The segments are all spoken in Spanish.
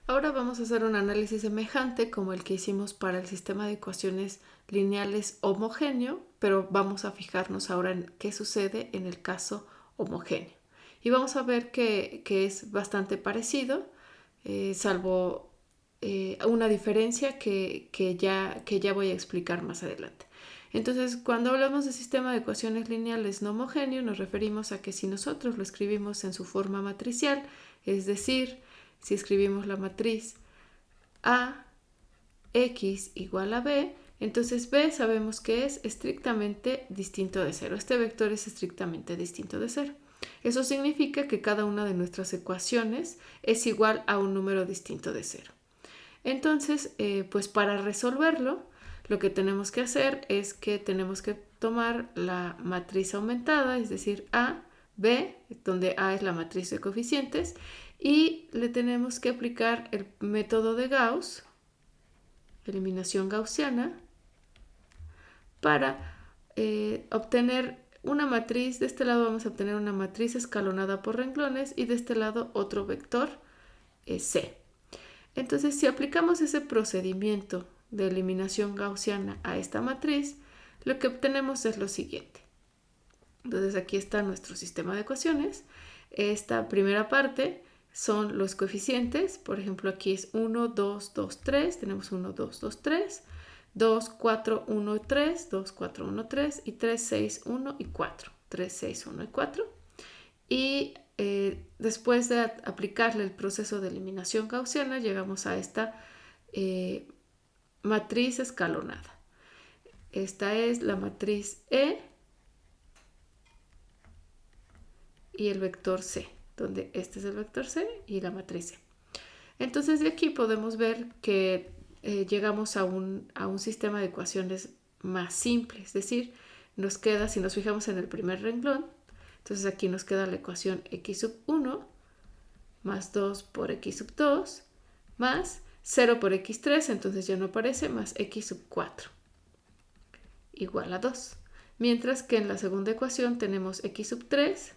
Ahora vamos a hacer un análisis semejante como el que hicimos para el sistema de ecuaciones lineales homogéneo, pero vamos a fijarnos ahora en qué sucede en el caso homogéneo. Y vamos a ver que es bastante parecido, salvo una diferencia que ya voy a explicar más adelante. Entonces, cuando hablamos de sistema de ecuaciones lineales no homogéneo, nos referimos a que si nosotros lo escribimos en su forma matricial, es decir, si escribimos la matriz A, X igual a B, entonces B sabemos que es estrictamente distinto de cero. Este vector es estrictamente distinto de cero. Eso significa que cada una de nuestras ecuaciones es igual a un número distinto de cero. Entonces, pues para resolverlo, lo que tenemos que hacer es que tenemos que tomar la matriz aumentada, es decir, A, B, donde A es la matriz de coeficientes, y le tenemos que aplicar el método de Gauss, eliminación gaussiana, para obtener una matriz. De este lado vamos a obtener una matriz escalonada por renglones y de este lado otro vector C. Entonces, si aplicamos ese procedimiento de eliminación gaussiana a esta matriz, lo que obtenemos es lo siguiente. Entonces, aquí está nuestro sistema de ecuaciones. Esta primera parte son los coeficientes. Por ejemplo, aquí es 1, 2, 2, 3. Tenemos 1, 2, 2, 3. 2, 4, 1, 3. 2, 4, 1, 3. Y 3, 6, 1 y 4. 3, 6, 1 y 4. Y después de aplicarle el proceso de eliminación gaussiana, llegamos a esta matriz escalonada. Esta es la matriz E y el vector C, donde este es el vector C y la matriz C. Entonces de aquí podemos ver que llegamos a un sistema de ecuaciones más simple, es decir, nos queda, si nos fijamos en el primer renglón, entonces aquí nos queda la ecuación x sub 1 más 2 por x sub 2 más 0 por x3, entonces ya no aparece, más x sub 4 igual a 2. Mientras que en la segunda ecuación tenemos x sub 3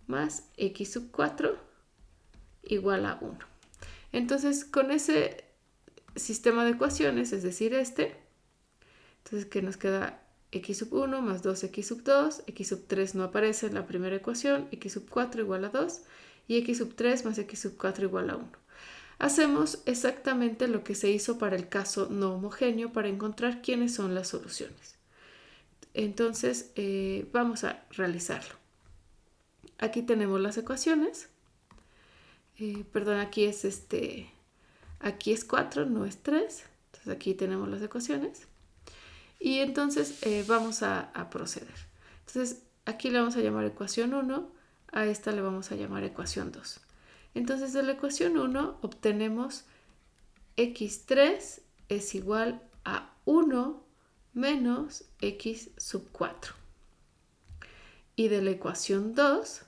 más x sub 4 igual a 1. Entonces con ese sistema de ecuaciones, es decir, entonces que nos queda x sub 1 más 2x sub 2, x sub 3 no aparece en la primera ecuación, x sub 4 igual a 2 y x sub 3 más x sub 4 igual a 1. Hacemos exactamente lo que se hizo para el caso no homogéneo para encontrar quiénes son las soluciones. Entonces vamos a realizarlo. Aquí tenemos las ecuaciones. Perdón, aquí es 4, no es 3. Entonces aquí tenemos las ecuaciones. Y entonces vamos a proceder. Entonces aquí le vamos a llamar ecuación 1, a esta le vamos a llamar ecuación 2. Entonces de la ecuación 1 obtenemos x3 es igual a 1 menos x sub 4. Y de la ecuación 2,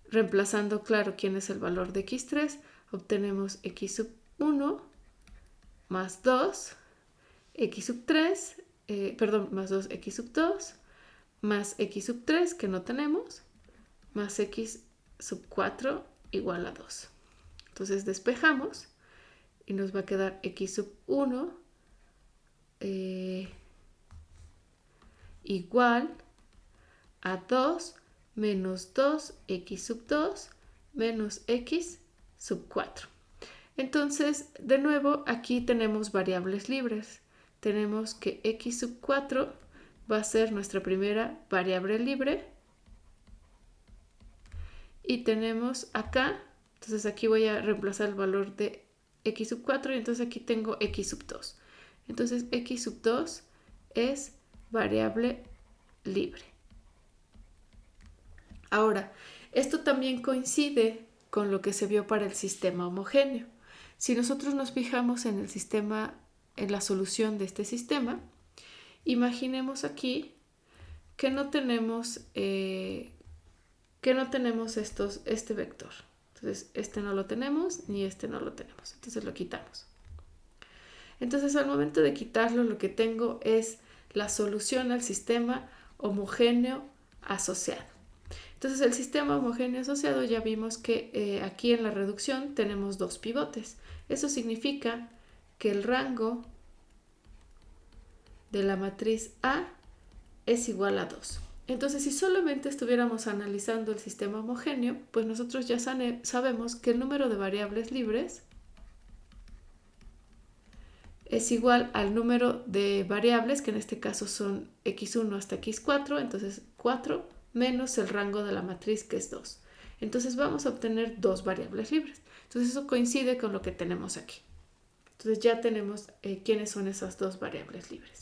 reemplazando, claro, quién es el valor de x3, obtenemos x sub 1 más 2, x sub 3, más 2x sub 2, más x sub 3, que no tenemos, más x sub 4 igual a 2. Entonces despejamos y nos va a quedar x sub 1 igual a 2 menos 2x sub 2 menos x sub 4. Entonces, de nuevo, aquí tenemos variables libres. Tenemos que x sub 4 va a ser nuestra primera variable libre. Y tenemos acá, entonces aquí voy a reemplazar el valor de x sub 4 y entonces aquí tengo x sub 2. Entonces x sub 2 es variable libre. Ahora, esto también coincide con lo que se vio para el sistema homogéneo. Si nosotros nos fijamos en el sistema, en la solución de este sistema, imaginemos aquí que no tenemos este vector. Entonces, este no lo tenemos ni este no lo tenemos. Entonces lo quitamos. Entonces, al momento de quitarlo, lo que tengo es la solución al sistema homogéneo asociado. Entonces el sistema homogéneo asociado ya vimos que aquí en la reducción tenemos dos pivotes. Eso significa que el rango de la matriz A es igual a 2. Entonces, si solamente estuviéramos analizando el sistema homogéneo, pues nosotros ya sabemos que el número de variables libres es igual al número de variables, que en este caso son x1 hasta x4, entonces 4 menos el rango de la matriz, que es 2. Entonces vamos a obtener dos variables libres. Entonces eso coincide con lo que tenemos aquí. Entonces ya tenemos quiénes son esas dos variables libres.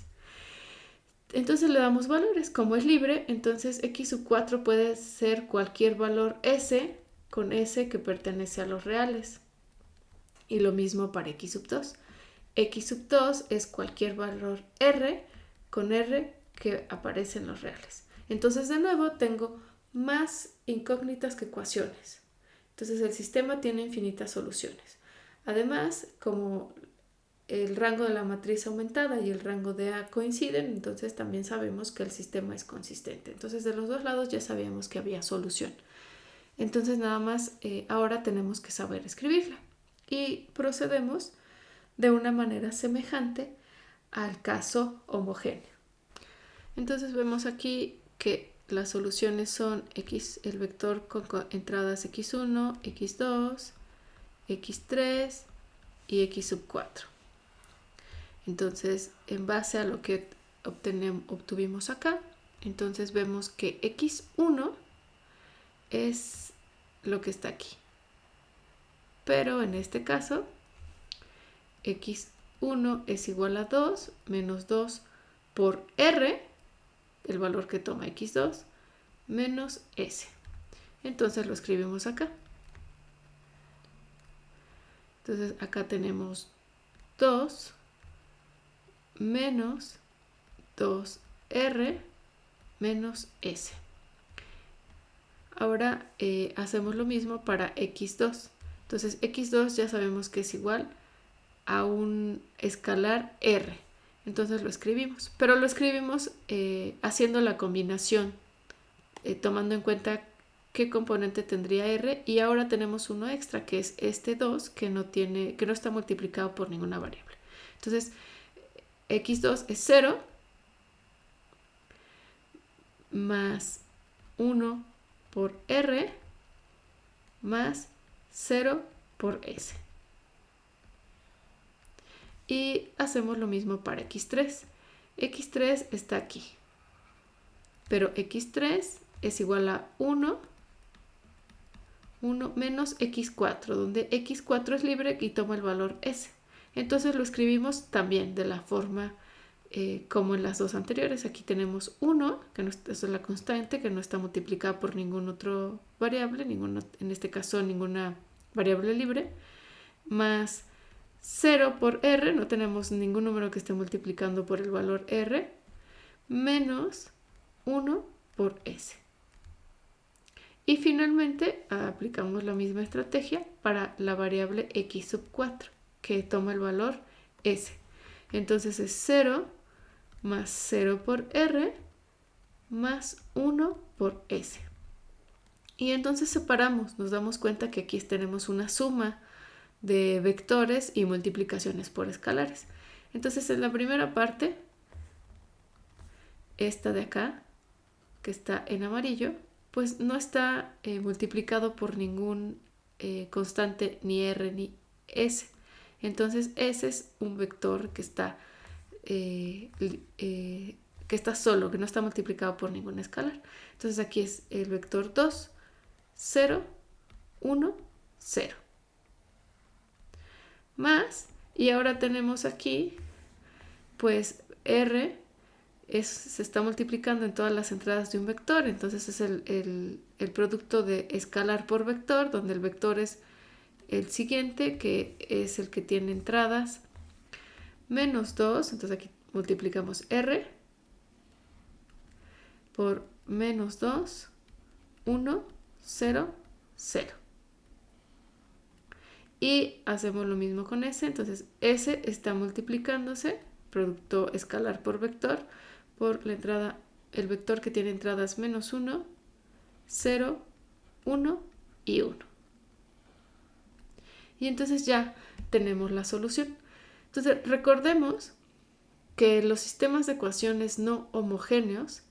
Entonces le damos valores. Como es libre, entonces x sub 4 puede ser cualquier valor s con s que pertenece a los reales. Y lo mismo para x sub 2. X sub 2 es cualquier valor r con r que aparece en los reales. Entonces de nuevo tengo más incógnitas que ecuaciones. Entonces el sistema tiene infinitas soluciones. Además, como el rango de la matriz aumentada y el rango de A coinciden, entonces también sabemos que el sistema es consistente. Entonces de los dos lados ya sabíamos que había solución. Entonces nada más ahora tenemos que saber escribirla. Y procedemos de una manera semejante al caso homogéneo. Entonces vemos aquí que las soluciones son el vector con entradas x1, x2, x3 y x sub 4. Entonces, en base a lo que obtuvimos acá, entonces vemos que x1 es lo que está aquí. Pero en este caso, x1 es igual a 2 menos 2 por r, el valor que toma x2, menos s. Entonces lo escribimos acá. Entonces acá tenemos 2 menos 2r menos s. Ahora hacemos lo mismo para x2. Entonces x2 ya sabemos que es igual a un escalar r. Entonces lo escribimos. Pero lo escribimos haciendo la combinación, tomando en cuenta qué componente tendría r. Y ahora tenemos uno extra, que es este 2, que no está multiplicado por ninguna variable. Entonces x2 es 0 más 1 por r más 0 por s. Y hacemos lo mismo para x3. x3 está aquí, pero x3 es igual a 1 menos x4, donde x4 es libre y toma el valor s. Entonces lo escribimos también de la forma como en las dos anteriores. Aquí tenemos 1, que es la constante, que no está multiplicada por ninguna otra variable, en este caso ninguna variable libre, más 0 por r, no tenemos ningún número que esté multiplicando por el valor r, menos 1 por s. Y finalmente aplicamos la misma estrategia para la variable x sub 4, que toma el valor s. Entonces es 0 más 0 por r más 1 por s. Y entonces separamos, nos damos cuenta que aquí tenemos una suma de vectores y multiplicaciones por escalares. Entonces en la primera parte, esta de acá, que está en amarillo, pues no está multiplicado por ningún constante, ni r ni s. Entonces s es un vector que está solo, que no está multiplicado por ningún escalar. Entonces aquí es el vector 2, 0, 1, 0. Más, y ahora tenemos aquí, pues r se está multiplicando en todas las entradas de un vector, entonces es el producto de escalar por vector, donde el vector es el siguiente, que es el que tiene entradas menos 2, entonces aquí multiplicamos r por menos 2, 1, 0, 0. Y hacemos lo mismo con s, entonces s está multiplicándose, producto escalar por vector, por la entrada, el vector que tiene entradas menos 1 0, 1 y 1. Y entonces ya tenemos la solución. Entonces recordemos que los sistemas de ecuaciones no homogéneos,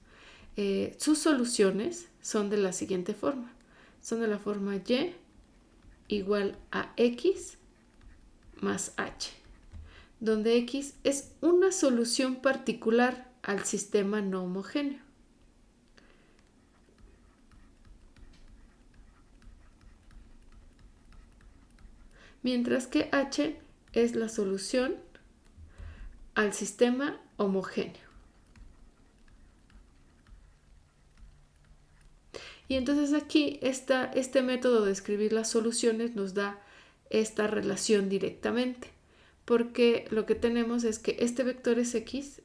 sus soluciones son de la siguiente forma. Son de la forma y igual a x más h, donde x es una solución particular al sistema no homogéneo. Mientras que h es la solución al sistema homogéneo. Y entonces aquí este método de escribir las soluciones nos da esta relación directamente, porque lo que tenemos es que este vector es x,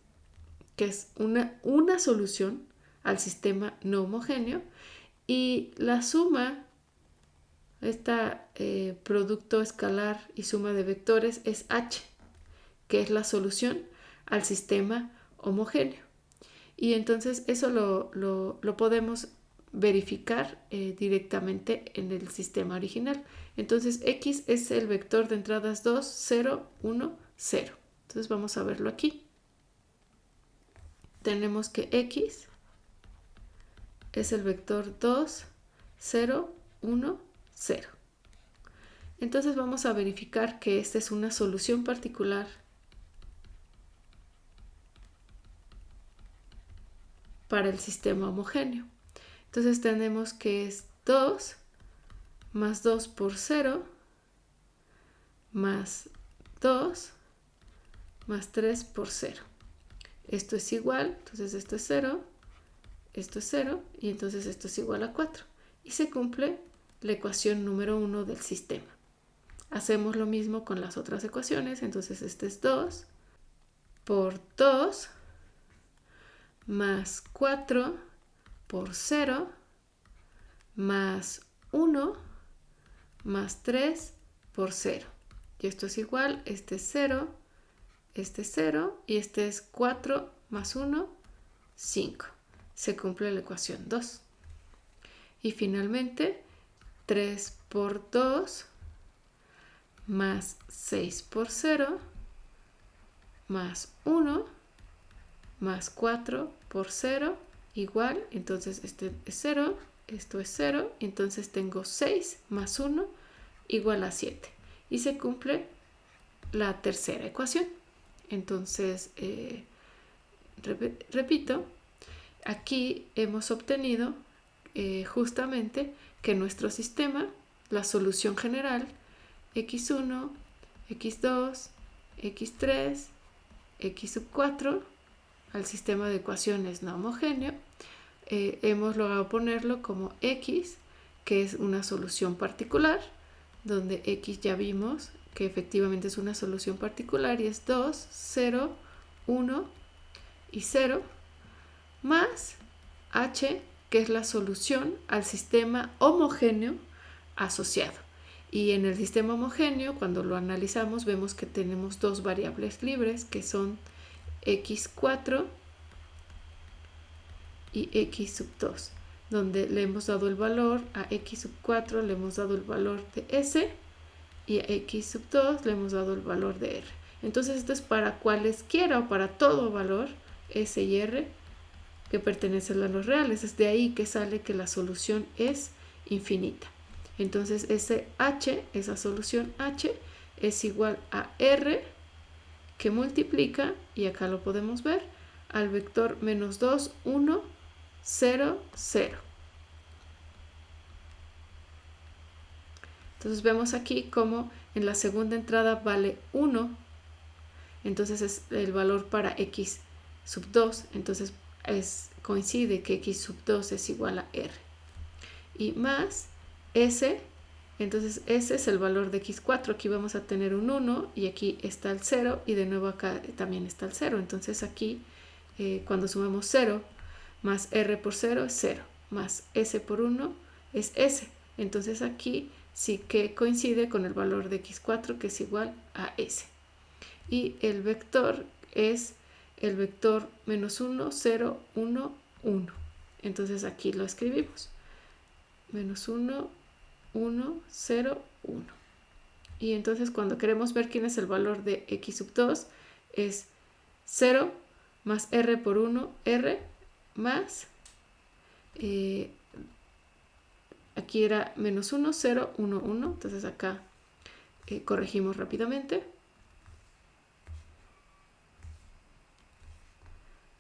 que es una solución al sistema no homogéneo, y la suma, producto escalar y suma de vectores, es h, que es la solución al sistema homogéneo. Y entonces eso lo podemos verificar directamente en el sistema original. Entonces x es el vector de entradas 2, 0, 1, 0. Entonces vamos a verlo aquí. Tenemos que x es el vector 2, 0, 1, 0. Entonces vamos a verificar que esta es una solución particular para el sistema homogéneo. Entonces tenemos que es 2 más 2 por 0 más 2 más 3 por 0. Esto es igual, entonces esto es 0 y entonces esto es igual a 4. Y se cumple la ecuación número 1 del sistema. Hacemos lo mismo con las otras ecuaciones, entonces este es 2 por 2 más 4 por 0 más 1 más 3 por 0. Y esto es igual, este es 0 y este es 4 más 1, 5. Se cumple la ecuación 2. Y finalmente 3 por 2 más 6 por 0 más 1 más 4 por 0 igual, entonces este es 0, esto es 0, entonces tengo 6 más 1 igual a 7. Y se cumple la tercera ecuación. Entonces, repito, aquí hemos obtenido justamente que nuestro sistema, la solución general, x1, x2, x3, x sub 4, al sistema de ecuaciones no homogéneo, hemos logrado ponerlo como x, que es una solución particular, donde x ya vimos que efectivamente es una solución particular y es 2, 0, 1 y 0, más h, que es la solución al sistema homogéneo asociado. Y en el sistema homogéneo, cuando lo analizamos, vemos que tenemos dos variables libres, que son x4 y x sub 2, donde le hemos dado el valor a x sub 4, le hemos dado el valor de s, y a x sub 2 le hemos dado el valor de r. Entonces esto es para cualesquiera o para todo valor s y r que pertenecen a los reales. Es de ahí que sale que la solución es infinita. Entonces ese h, esa solución h, es igual a r, que multiplica, y acá lo podemos ver, al vector menos 2, 1, 0, 0. Entonces vemos aquí como en la segunda entrada vale 1, entonces es el valor para x sub 2, entonces coincide que x sub 2 es igual a r. Y más s, entonces s es el valor de x4, aquí vamos a tener un 1 y aquí está el 0 y de nuevo acá también está el 0, entonces aquí cuando sumamos 0 más r por 0 es 0, más s por 1 es s, entonces aquí sí que coincide con el valor de x4 que es igual a s. Y el vector es el vector menos 1, 0, 1, 1. Entonces aquí lo escribimos. menos 1, 1, 0, 1. Y entonces cuando queremos ver quién es el valor de x sub 2, es 0 más r por 1, r más, aquí era menos 1, 0, 1, 1. Entonces acá corregimos rápidamente.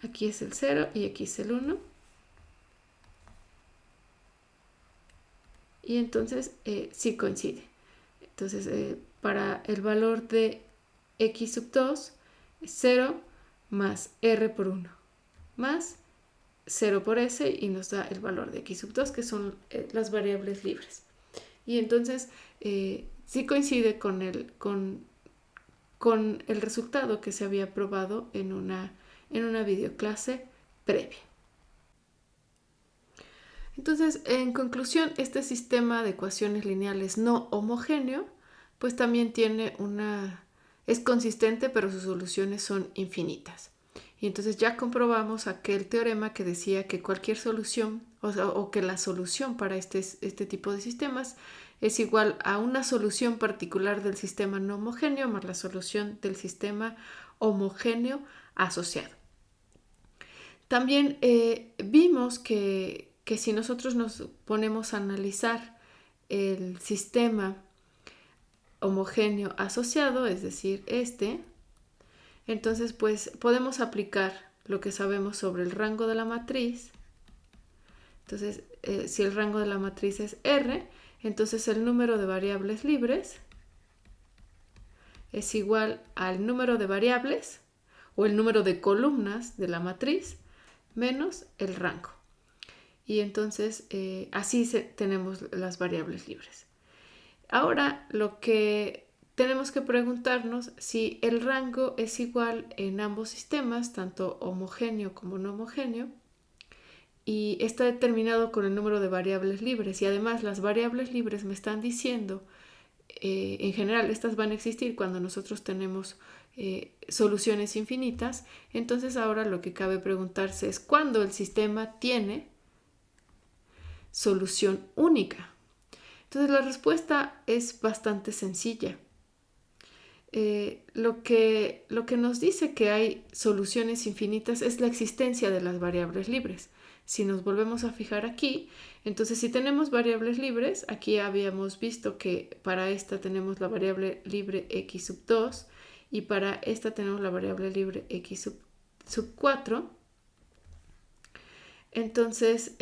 Aquí es el 0 y aquí es el 1. Y entonces sí coincide. Entonces para el valor de x sub 2 es 0 más r por 1 más 0 por s y nos da el valor de x sub 2, que son las variables libres. Y entonces sí coincide con el resultado que se había probado en una videoclase previa. Entonces, en conclusión, este sistema de ecuaciones lineales no homogéneo, pues también es consistente, pero sus soluciones son infinitas. Y entonces ya comprobamos aquel teorema que decía que cualquier solución, o que la solución para este tipo de sistemas es igual a una solución particular del sistema no homogéneo más la solución del sistema homogéneo asociado. También vimos que si nosotros nos ponemos a analizar el sistema homogéneo asociado, es decir, entonces pues podemos aplicar lo que sabemos sobre el rango de la matriz. Entonces, si el rango de la matriz es R, entonces el número de variables libres es igual al número de variables o el número de columnas de la matriz menos el rango. Y entonces así tenemos las variables libres. Ahora lo que tenemos que preguntarnos si el rango es igual en ambos sistemas, tanto homogéneo como no homogéneo, y está determinado con el número de variables libres. Y además las variables libres me están diciendo, en general estas van a existir cuando nosotros tenemos soluciones infinitas. Entonces ahora lo que cabe preguntarse es cuándo el sistema tiene solución única. Entonces la respuesta es bastante sencilla. Lo que nos dice que hay soluciones infinitas es la existencia de las variables libres. Si nos volvemos a fijar aquí, entonces si tenemos variables libres, aquí habíamos visto que para esta tenemos la variable libre x sub 2 y para esta tenemos la variable libre x sub 4. Entonces,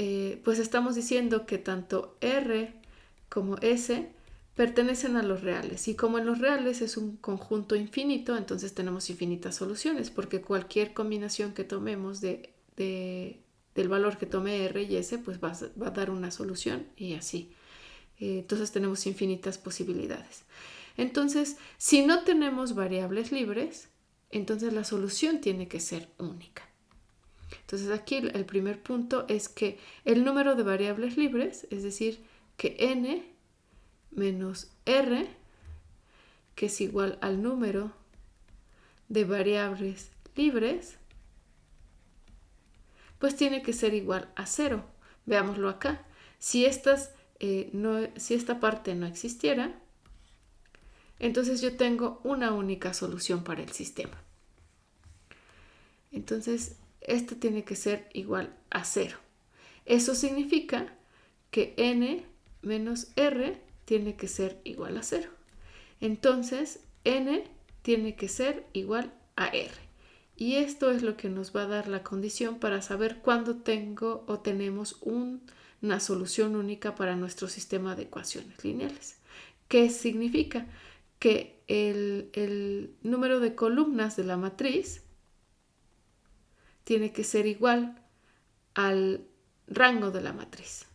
pues estamos diciendo que tanto R como S pertenecen a los reales. Y como en los reales es un conjunto infinito, entonces tenemos infinitas soluciones, porque cualquier combinación que tomemos del valor que tome R y S, pues va a dar una solución y así. Entonces tenemos infinitas posibilidades. Entonces, si no tenemos variables libres, entonces la solución tiene que ser única. Entonces aquí el primer punto es que el número de variables libres, es decir, que n menos r, que es igual al número de variables libres, pues tiene que ser igual a 0. Veámoslo acá. Si esta parte no existiera, entonces yo tengo una única solución para el sistema. Entonces, esta tiene que ser igual a 0. Eso significa que n menos r tiene que ser igual a 0. Entonces, n tiene que ser igual a r. Y esto es lo que nos va a dar la condición para saber cuándo tengo o tenemos una solución única para nuestro sistema de ecuaciones lineales. ¿Qué significa? Que el número de columnas de la matriz tiene que ser igual al rango de la matriz.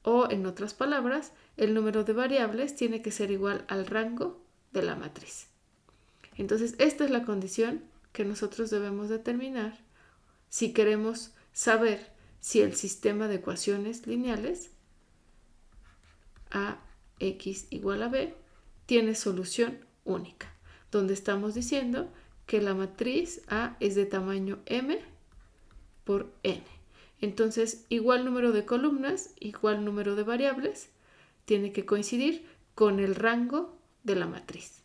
O, en otras palabras, el número de variables tiene que ser igual al rango de la matriz. Entonces, esta es la condición que nosotros debemos determinar si queremos saber si el sistema de ecuaciones lineales ax igual a b tiene solución única, donde estamos diciendo que la matriz A es de tamaño m por n. Entonces, igual número de columnas, igual número de variables, tiene que coincidir con el rango de la matriz.